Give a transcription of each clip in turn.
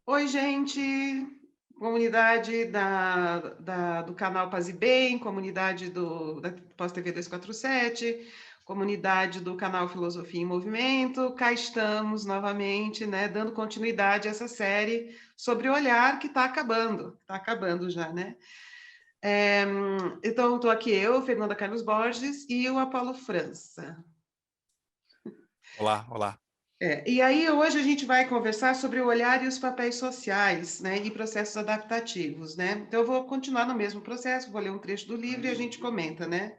Oi, gente, comunidade do canal Paz e Bem, comunidade da Pós-TV 247, comunidade do canal Filosofia em Movimento. Cá estamos novamente, né, dando continuidade a essa série sobre o olhar que está acabando já, né? Então, estou aqui eu, Fernanda Carlos Borges, e o Apolo França. Olá, olá. E aí, hoje a gente vai conversar sobre o olhar e os papéis sociais, né, e processos adaptativos, né? Então, eu vou continuar no mesmo processo, vou ler um trecho do livro e a gente comenta, né?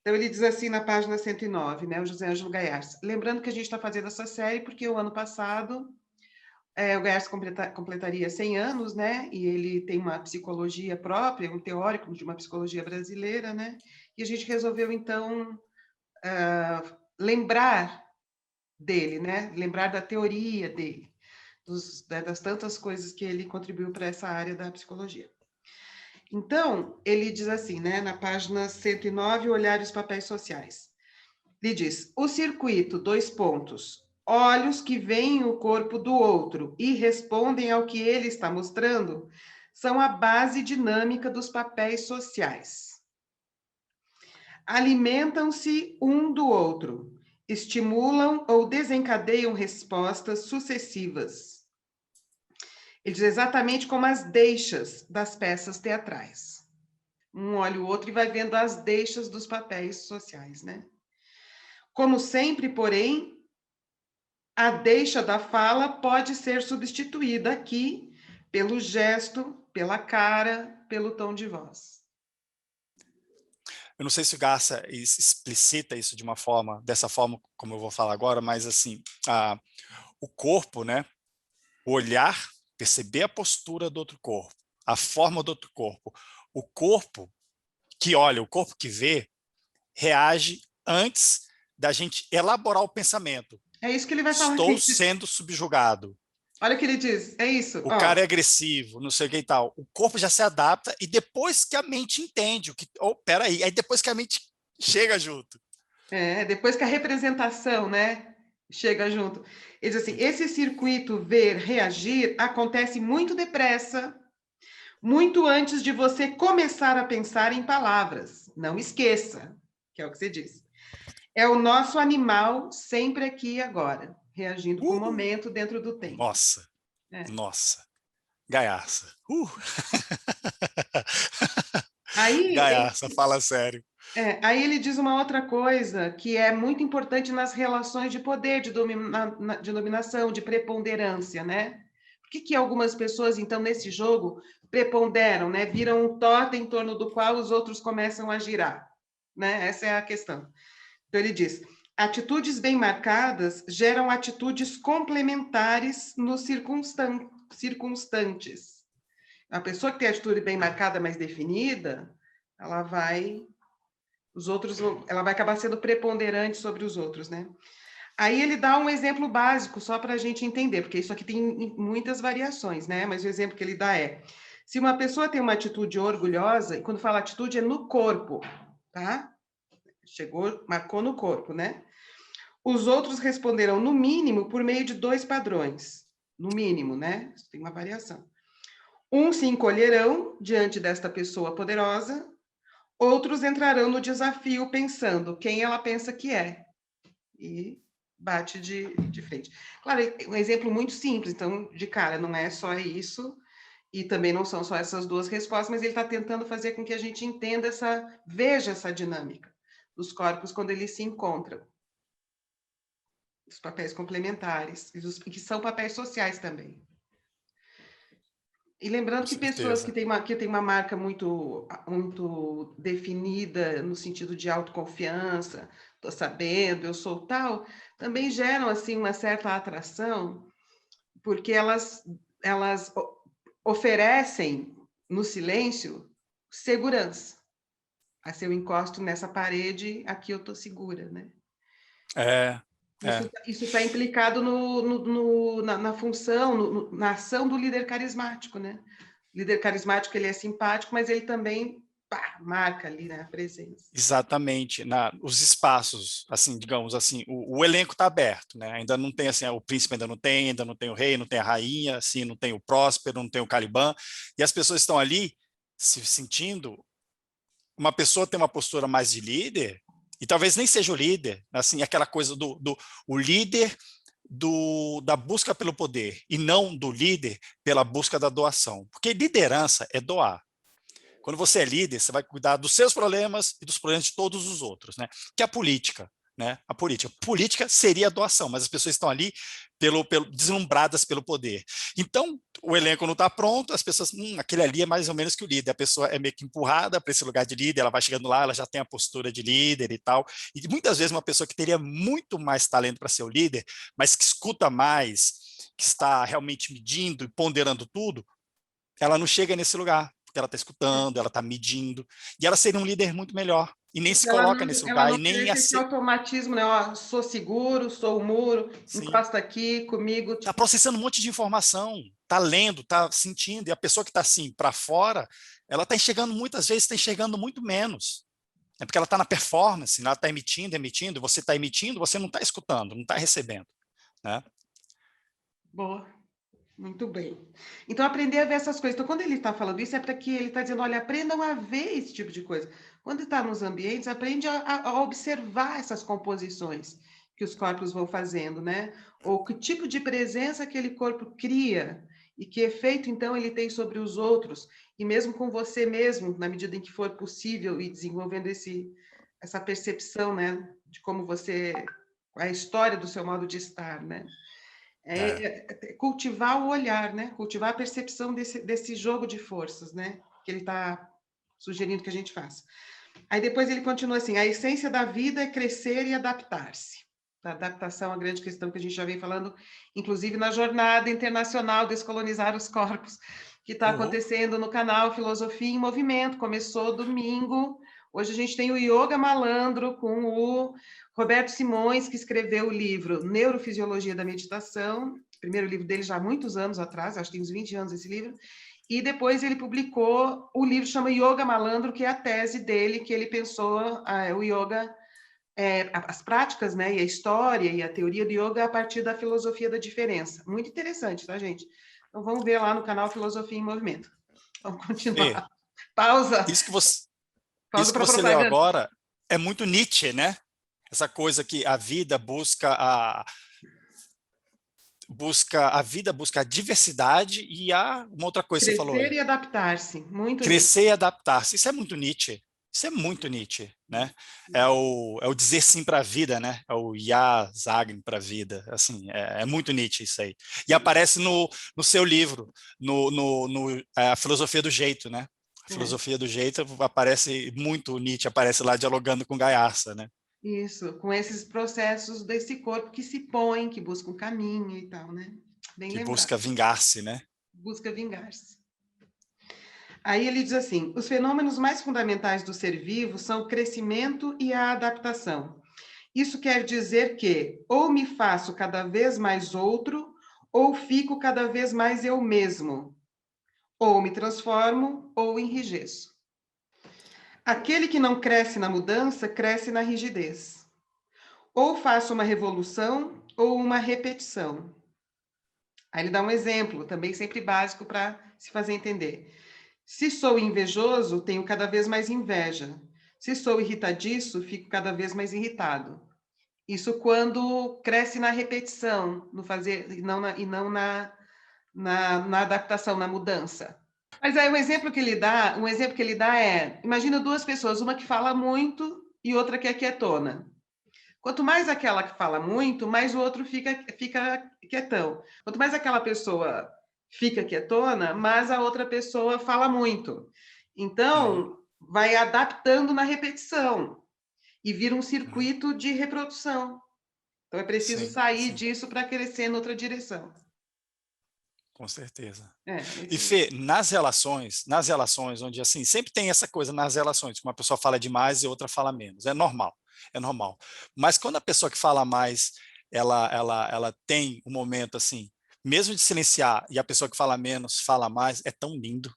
Então, ele diz assim na página 109, né, o José Ângelo Gaiarsa. Lembrando que a gente está fazendo essa série porque o ano passado o Gaiarsa completaria 100 anos, né? E ele tem uma psicologia própria, um teórico de uma psicologia brasileira, né? E a gente resolveu, então, lembrar dele, né? Lembrar da teoria dele, das tantas coisas que ele contribuiu para essa área da psicologia. Então, ele diz assim, né, na página 109, Olhar e os Papéis Sociais. Ele diz, o circuito, dois pontos, olhos que veem o corpo do outro e respondem ao que ele está mostrando, são a base dinâmica dos papéis sociais. Alimentam-se um do outro, estimulam ou desencadeiam respostas sucessivas. Ele diz exatamente como as deixas das peças teatrais. Um olha o outro e vai vendo as deixas dos papéis sociais, né? Como sempre, porém, a deixa da fala pode ser substituída aqui pelo gesto, pela cara, pelo tom de voz. Eu não sei se o Garça explicita isso dessa forma como eu vou falar agora, mas assim, o corpo, né? O olhar, perceber a postura do outro corpo, a forma do outro corpo. O corpo que olha, o corpo que vê, reage antes da gente elaborar o pensamento. É isso que ele vai falar Estou aqui. sendo subjugado. Olha o que ele diz, é isso, O ó. cara é agressivo, não sei o que e tal. O corpo já se adapta e depois que a mente entende o que. Oh, peraí, aí depois que a mente chega junto. Depois que a representação, né, chega junto. Ele diz assim, esse circuito ver, reagir, acontece muito depressa, muito antes de você começar a pensar em palavras. Não esqueça, que é o que você disse. É o nosso animal sempre aqui e agora, reagindo com o momento dentro do tempo. Nossa, É. nossa. Gaiarsa. Aí, Gaiarsa, fala sério. aí ele diz uma outra coisa que é muito importante nas relações de poder, de dominação, de preponderância, né? Por que algumas pessoas, então, nesse jogo, preponderam, né? Viram um totem em torno do qual os outros começam a girar, né? Essa é a questão. Então, ele diz, atitudes bem marcadas geram atitudes complementares nos circunstantes. A pessoa que tem a atitude bem marcada, mais definida, ela vai ela vai acabar sendo preponderante sobre os outros, né? Aí ele dá um exemplo básico só para a gente entender, porque isso aqui tem muitas variações, né? Mas o exemplo que ele dá é: se uma pessoa tem uma atitude orgulhosa, e quando fala atitude é no corpo, tá? Chegou, marcou no corpo, né? Os outros responderão no mínimo por meio de dois padrões, no mínimo, né? Isso tem uma variação. Uns se encolherão diante desta pessoa poderosa, outros entrarão no desafio pensando quem ela pensa que é. E bate de frente. Claro, um exemplo muito simples, então, de cara, não é só isso, e também não são só essas duas respostas, mas ele está tentando fazer com que a gente entenda veja essa dinâmica dos corpos quando eles se encontram. Os papéis complementares, e que são papéis sociais também. E lembrando Com que pessoas certeza. que têm uma marca muito definida no sentido de autoconfiança, estou sabendo, eu sou tal, também geram assim uma certa atração, porque elas oferecem no silêncio segurança. Se eu encosto nessa parede, aqui eu estou segura, né? É, é. Isso está implicado na função, na ação do líder carismático, né? O líder carismático, ele é simpático, mas ele também pá, marca ali, né, a presença. Exatamente, os espaços, assim, digamos assim, o elenco está aberto, né? Ainda não tem assim, o príncipe ainda não tem o rei, não tem a rainha, assim, não tem o Próspero, não tem o Caliban, e as pessoas estão ali se sentindo. Uma pessoa tem uma postura mais de líder, e talvez nem seja o líder, assim, aquela coisa o líder da busca pelo poder, e não do líder pela busca da doação, porque liderança é doar. Quando você é líder, você vai cuidar dos seus problemas e dos problemas de todos os outros, né? Que é a política, né? A política. Política seria a doação, mas as pessoas estão ali deslumbradas pelo poder. Então, o elenco não está pronto, as pessoas, aquele ali é mais ou menos que o líder, a pessoa é meio que empurrada para esse lugar de líder, ela vai chegando lá, ela já tem a postura de líder e tal, e muitas vezes uma pessoa que teria muito mais talento para ser o líder, mas que escuta mais, que está realmente medindo e ponderando tudo, ela não chega nesse lugar, porque ela está escutando, ela está medindo, e ela seria um líder muito melhor, e nem se Porque coloca nesse ela lugar, e não nem cresce esse automatismo, né? Ó, sou seguro, sou o muro, sim, encosta aqui comigo. está Tipo, processando um monte de informação, está lendo, está sentindo, e a pessoa que está assim, para fora, ela está enxergando muitas vezes, está enxergando muito menos. É porque ela está na performance, ela está emitindo, você está emitindo, você não está escutando, não está recebendo, né? boa. Muito bem. Então, aprender a ver essas coisas. Então, quando ele está falando isso, é para que ele está dizendo, olha, aprendam a ver esse tipo de coisa. Quando está nos ambientes, aprende a observar essas composições que os corpos vão fazendo, né? Ou que tipo de presença aquele corpo cria e que efeito, então, ele tem sobre os outros. E mesmo com você mesmo, na medida em que for possível, e desenvolvendo essa percepção, né? De como você... a história do seu modo de estar, né? É. Cultivar o olhar, né? Cultivar a percepção desse jogo de forças, né? Que ele está sugerindo que a gente faça. Aí depois ele continua assim: a essência da vida é crescer e adaptar-se. A adaptação é a grande questão que a gente já vem falando, inclusive na jornada internacional Descolonizar os Corpos, que está Uhul. acontecendo no canal Filosofia em Movimento. Começou domingo. Hoje a gente tem o Yoga Malandro com o Roberto Simões, que escreveu o livro Neurofisiologia da Meditação, primeiro livro dele já há muitos anos atrás, acho que tem uns 20 anos esse livro, e depois ele publicou o livro que chama Yoga Malandro, que é a tese dele, que ele pensou o yoga, as práticas, né, e a história e a teoria do yoga a partir da filosofia da diferença. Muito interessante, tá, gente? Então vamos ver lá no canal Filosofia em Movimento. Vamos Fê, continuar. Pausa. isso que você, Pausa isso que para você leu propaganda. agora é muito Nietzsche, né? Essa coisa que a vida busca a diversidade e uma outra coisa que você falou Crescer aí, e adaptar-se. Muito crescer Nietzsche. e adaptar-se. Isso é muito Nietzsche. Isso é muito Nietzsche, né? É o dizer sim para a vida, né? É o Ja sagen para a vida. Assim, é muito Nietzsche isso aí. E aparece no seu livro, A Filosofia do Jeito, né? A É. Filosofia do Jeito aparece muito Nietzsche, aparece lá dialogando com Gaiarsa, né? Isso, com esses processos desse corpo que se põe, que busca um caminho e tal, né? Bem Que lembrado. busca vingar-se, né? Busca vingar-se. Aí ele diz assim: os fenômenos mais fundamentais do ser vivo são o crescimento e a adaptação. Isso quer dizer que ou me faço cada vez mais outro, ou fico cada vez mais eu mesmo. Ou me transformo, ou enrijeço. Aquele que não cresce na mudança, cresce na rigidez. Ou faço uma revolução, ou uma repetição. Aí ele dá um exemplo, também sempre básico para se fazer entender. Se sou invejoso, tenho cada vez mais inveja. Se sou irritadiço, fico cada vez mais irritado. Isso quando cresce na repetição, no fazer e não na adaptação, na mudança. Mas aí um exemplo que ele dá é, imagina duas pessoas, uma que fala muito e outra que é quietona. Quanto mais aquela que fala muito, mais o outro fica quietão. Quanto mais aquela pessoa fica quietona, mais a outra pessoa fala muito. Uhum, Então, vai adaptando na repetição e vira um uhum. circuito de reprodução. Então, é preciso Sim, sair sim, disso para crescer em outra direção. com certeza. E Esse... Fê, nas relações onde assim, sempre tem essa coisa nas relações, que uma pessoa fala demais e outra fala menos. É normal, é normal. Mas quando a pessoa que fala mais, ela tem um momento assim, mesmo de silenciar e a pessoa que fala menos fala mais, é tão lindo.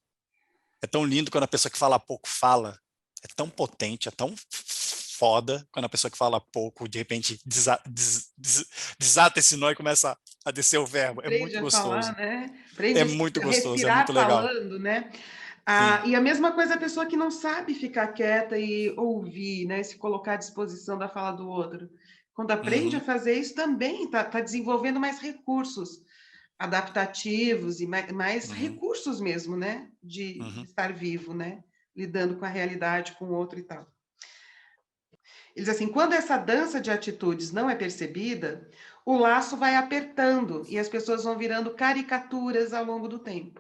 É tão lindo quando a pessoa que fala pouco fala. É tão potente, é tão foda quando a pessoa que fala pouco, de repente, desata esse nó e começa a descer o verbo. É Aprende muito a gostoso. falar, né? É Aprende muito a gostoso, é respirar muito legal. falando, né? Sim. E a mesma coisa a pessoa que não sabe ficar quieta e ouvir, né? Se colocar à disposição da fala do outro. Quando aprende a Uhum, fazer isso, também está desenvolvendo mais recursos adaptativos e mais uhum, recursos mesmo, né? De uhum. estar vivo, né? Lidando com a realidade, com o outro e tal. Eles assim, quando essa dança de atitudes não é percebida, o laço vai apertando e as pessoas vão virando caricaturas ao longo do tempo,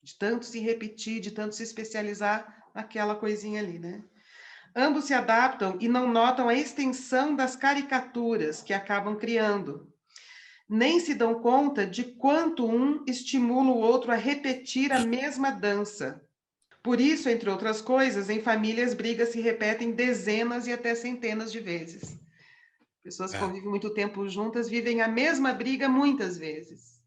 de tanto se repetir, de tanto se especializar naquela coisinha ali, né? Ambos se adaptam e não notam a extensão das caricaturas que acabam criando. Nem se dão conta de quanto um estimula o outro a repetir a mesma dança. Por isso, entre outras coisas, em famílias, brigas se repetem dezenas e até centenas de vezes. Pessoas que É. convivem muito tempo juntas vivem a mesma briga muitas vezes.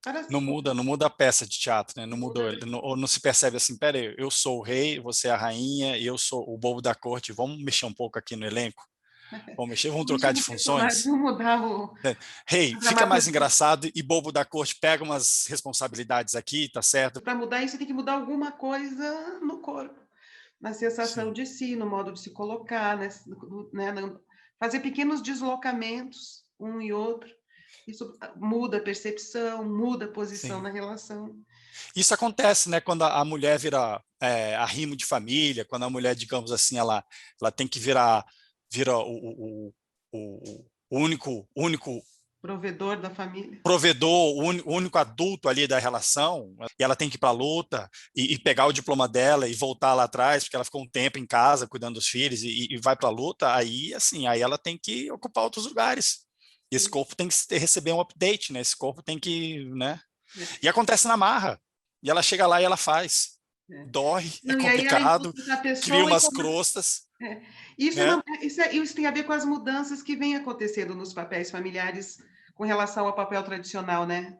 Parece Não muda a peça de teatro, né? Não que muda. mudou, ou não se percebe assim, peraí, eu sou o rei, você é a rainha, e eu sou o bobo da corte, vamos mexer um pouco aqui no elenco? Vamos mexer, vamos Vamos trocar mexer de no personagem, funções? vamos mudar Né? Rei, a fica mais dramaturgia. engraçado e bobo da corte pega umas responsabilidades aqui, tá certo? Para mudar isso, tem que mudar alguma coisa no corpo, na sensação Sim, de si, no modo de se colocar, né, fazer pequenos deslocamentos, um e outro. Isso muda a percepção, muda a posição sim. na relação. Isso acontece, né, quando a mulher vira arrimo de família, quando a mulher, digamos assim, ela tem que vira o único Provedor da família. provedor, o único adulto ali da relação, e ela tem que ir para a luta e pegar o diploma dela e voltar lá atrás, porque ela ficou um tempo em casa cuidando dos filhos e vai para a luta, aí assim, aí ela tem que ocupar outros lugares. E esse corpo tem que receber um update, né? Esse corpo tem que, né? E acontece na marra. E ela chega lá e ela faz. É. Dói, é Não, e aí ela complicado, encontra a cria pessoa e umas começa. crostas, É. Isso, né? isso tem a ver com as mudanças que vêm acontecendo nos papéis familiares com relação ao papel tradicional, né?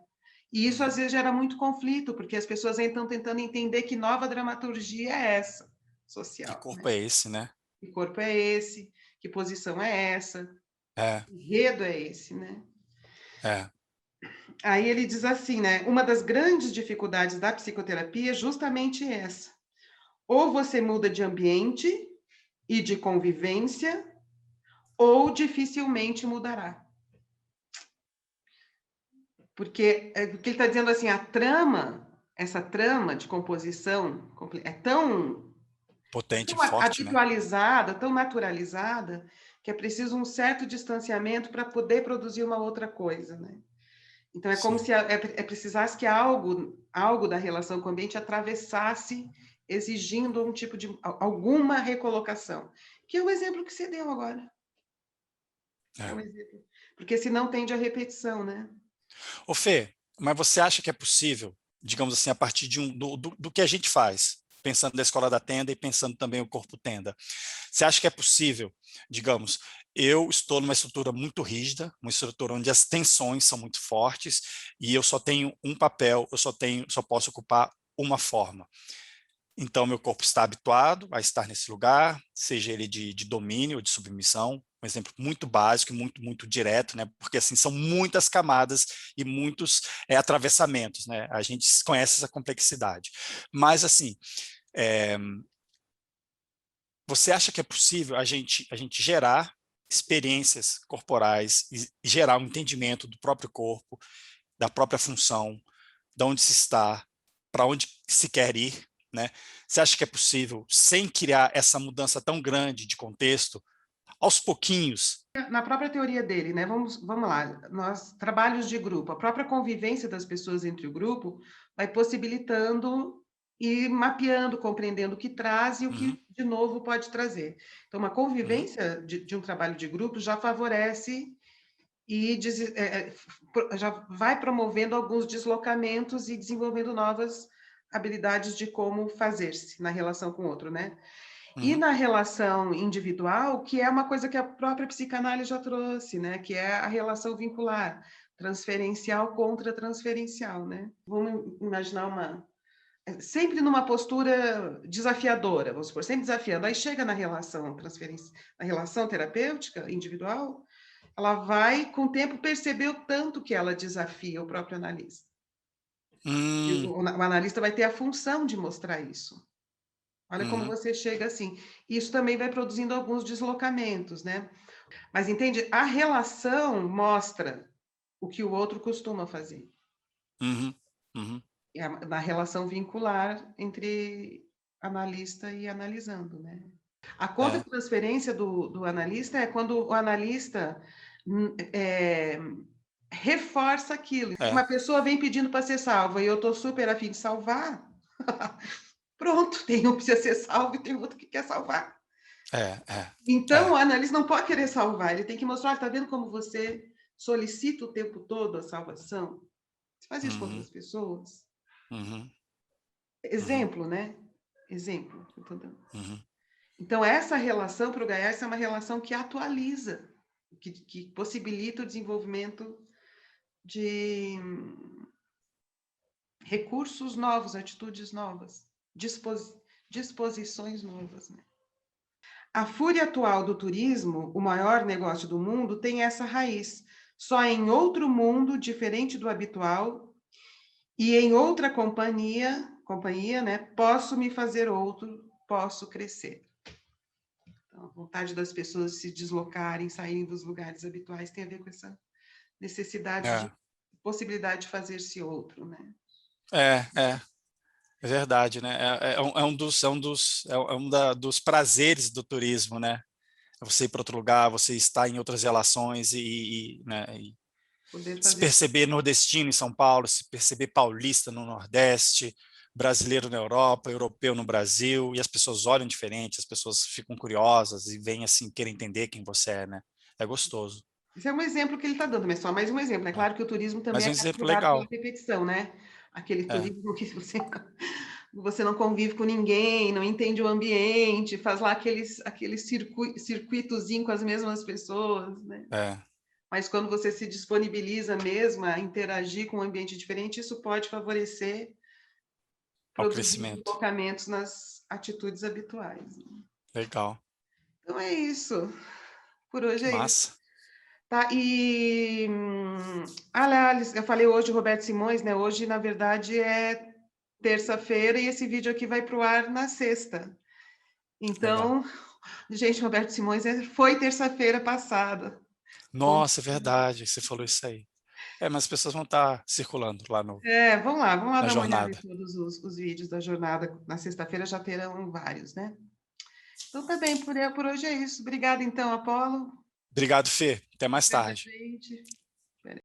E isso às Uhum. vezes gera muito conflito, porque as pessoas aí estão tentando entender que nova dramaturgia é essa, Que social, corpo né? é esse, né? Que corpo é esse? Que posição é essa? É, Que enredo é esse, né? é. Aí ele diz assim, né? Uma das grandes dificuldades da psicoterapia é justamente essa. Ou você muda de ambiente e de convivência, ou dificilmente mudará. Porque o que ele está dizendo assim, a trama, essa trama de composição é tão Potente e tão forte, né? habitualizada, tão naturalizada, que é preciso um certo distanciamento para poder produzir uma outra coisa, né? Então é como Sim. se precisasse que algo da relação com o ambiente atravessasse, exigindo um tipo de alguma recolocação, que é o exemplo que você deu agora. É É. um exemplo. Porque senão tende à repetição, né? Ô Fê, mas você acha que é possível, digamos assim, a partir do que a gente faz, pensando na escola da tenda e pensando também o corpo tenda, você acha que é possível, digamos, eu estou numa estrutura muito rígida, uma estrutura onde as tensões são muito fortes e eu só tenho um papel, só posso ocupar uma forma. Então, meu corpo está habituado a estar nesse lugar, seja ele de domínio ou de submissão, um exemplo muito básico e muito direto, né? Porque assim são muitas camadas e muitos atravessamentos, né? A gente conhece essa complexidade. Mas assim, é, você acha que é possível a gente gerar experiências corporais e gerar um entendimento do próprio corpo, da própria função, de onde se está, para onde se quer ir, né? Você acha que é possível, sem criar essa mudança tão grande de contexto, aos pouquinhos? Na própria teoria dele, né? Vamos lá. Nós trabalhos de grupo, a própria convivência das pessoas entre o grupo vai possibilitando e mapeando, compreendendo o que traz e o Uhum, que de novo pode trazer. Então, uma uhum, convivência de um trabalho de grupo já favorece e já vai promovendo alguns deslocamentos e desenvolvendo novas habilidades de como fazer-se na relação com o outro, né? E uhum, na relação individual, que é uma coisa que a própria psicanálise já trouxe, né? Que é a relação vincular, transferencial contra transferencial, né? Vamos imaginar sempre numa postura desafiadora, vamos supor, sempre desafiando. Aí chega na relação transferência, na relação terapêutica individual, ela vai, com o tempo, perceber o tanto que ela desafia o próprio analista. E o analista vai ter a função de mostrar isso. Olha como você chega assim. Isso também vai produzindo alguns deslocamentos, né? Mas entende? A relação mostra o que o outro costuma fazer. Na relação vincular entre analista e analisando, né? A contra-transferência do analista é quando o analista reforça aquilo. Uma pessoa vem pedindo para ser salva e eu estou super a fim de salvar, pronto, tem um que precisa ser salvo e tem outro que quer salvar. Então, o analista não pode querer salvar, ele tem que mostrar, está vendo como você solicita o tempo todo a salvação? Você faz isso com outras pessoas? Exemplo, né? Exemplo. Então, essa relação para o Gaiás é uma relação que atualiza, que possibilita o desenvolvimento de recursos novos, atitudes novas, disposições novas. Né? A fúria atual do turismo, o maior negócio do mundo, tem essa raiz. Só em outro mundo, diferente do habitual, e em outra companhia, né, posso me fazer outro, posso crescer. Então, a vontade das pessoas se deslocarem, saírem dos lugares habituais, tem a ver com essa necessidade de possibilidade de fazer-se outro, né? É verdade, né? É um dos prazeres do turismo, né? Você ir para outro lugar, você estar em outras relações né? Se perceber nordestino em São Paulo, se perceber paulista no Nordeste, brasileiro na Europa, europeu no Brasil, e as pessoas olham diferente, as pessoas ficam curiosas e vêm assim, querer entender quem você é, né? É gostoso. Esse é um exemplo que ele está dando, mas só mais um exemplo. É claro que o turismo também Mas um é exemplo caracterizado pela legal. repetição, né? Aquele turismo que você não convive com ninguém, não entende o ambiente, faz lá aquele circuitozinho com as mesmas pessoas, né? Mas quando você se disponibiliza mesmo a interagir com um ambiente diferente, isso pode favorecer produzir deslocamentos nas atitudes habituais. Né? Legal. Então é isso. Por hoje é Massa. isso. Tá, e aliás, eu falei hoje o Roberto Simões, né? Hoje, na verdade, é terça-feira e esse vídeo aqui vai para o ar na sexta. Então, gente, Roberto Simões foi terça-feira passada. Nossa, é verdade, você falou isso aí. Mas as pessoas vão estar circulando lá no vamos lá na dar uma olhada jornada. em todos os vídeos da jornada. Na sexta-feira já terão vários, né? Então tá bem, por hoje é isso. Obrigada, então, Apolo. Obrigado, Fê. Até mais Obrigada, tarde. gente.